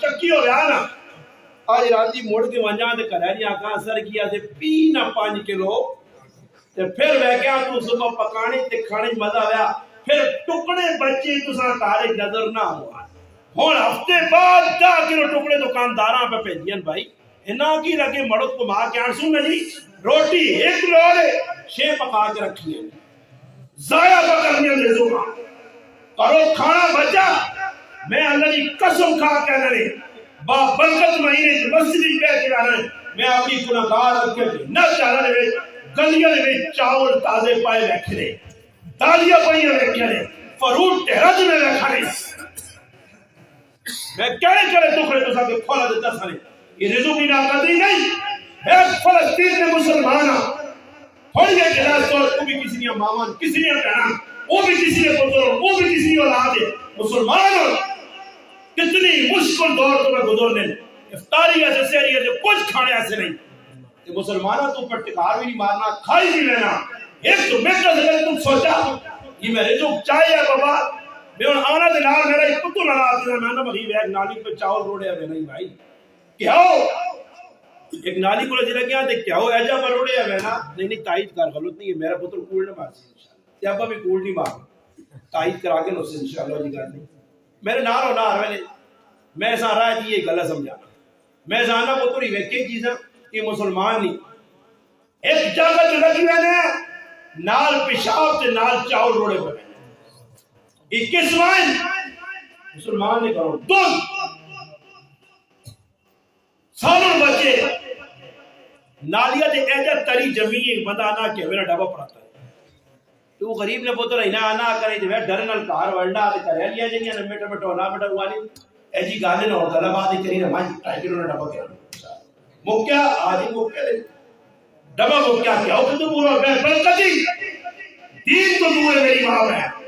چکی ہو گیا نا آج راتی موڑ کے ونجا تے کرے نہیں آقا اثر کیا تے پی نہ 5 کلو تے پھر وے گیا تو صبح پکانے تے کھانے مزہ آیا پھر ٹکڑے بچے تساں تارے نظر نہ ہوا ہن ہفتے بعد 10 کلو ٹکڑے دکانداراں پہ بھیجین بھائی انہاں کی لگے مڑک کو ماں کے آنسو میں جی روٹی ایک لوڑے 6 پکا کے رکھی ہیں ضائع پکڑنی ہے زوما کرو کھانا بچا میں اللہ کی قسم کھا کے لڑے با برکت مہینے مسجد پہ کے رہے میں اپنی گناہگار رکھ کے نہ چاہنا دے گلیاں دے چاول تازے پائے رکھنے دالیاں پائیں رکھنے فروٹ ٹہرج میں رکھنے میں کہنے ٹکڑے تو ساتھ کھولا دیتا سانے یہ رزق کی ناقدری نہیں ہے فلسطین میں مسلمانہ تھوڑی ہے کہ راستور کو بھی کسی نے مامان کسی نے کہنا وہ بھی کسی نے پتر وہ بھی کسی نے اولاد ہے مسلمان کتنی مشکل دور تو میں گزرنے افطاری ہے سحری ہے کچھ کھانے ایسے نہیں کہ مسلمانہ تو پر ٹکار بھی نہیں مارنا کھائی بھی لینا ایک تو میٹر سے تم سوچا یہ میں رزق چاہیے بابا میں ان آنا دلال میرا ایک کتو لڑا آتی ہے میں نے مغیب ایک نالی پہ چاول روڑے ہے نہیں بھائی کیا ہو ایک نالی کو لجی لگیا تھے کیا ہو ایجا پر روڑے ہے میں نہیں تائید کر غلط نہیں ہے میرا پتر کول نہ مار سی انشاءاللہ تیابا بھی کول نہیں مار تائید کرا کے نو سے انشاءاللہ جی گا نہیں میرے نار ہو نار میں ایسا رہا ہے کہ یہ غلط سمجھانا میں زانا پتر ہی ویکے چیزیں کہ مسلمان نہیں ایک جگہ جو لگی میں نے نال پیشاب سے نال چاول روڑے پر اکیس وائن مسلمان نے کرو دن سالوں بچے نالیہ دے ایجا تری جمی ایک بندہ آنا کیا میرا ڈبا پڑھاتا ہے تو غریب نے بہت رہی نا آنا کرے جو ہے ڈرنل کار ورنڈا آتے کرے لیا جنگی ہے نمیٹر میں ٹولا بیٹا ہوا نہیں ایجی گانے نہ ہوتا لبا آتے کری رہا ٹائٹروں نے ڈبا کیا مکیا آدھی مکیا دے ڈبا مکیا کیا ہو کہ تو پورا برکتی دین تو دور ہے میری ماں ہے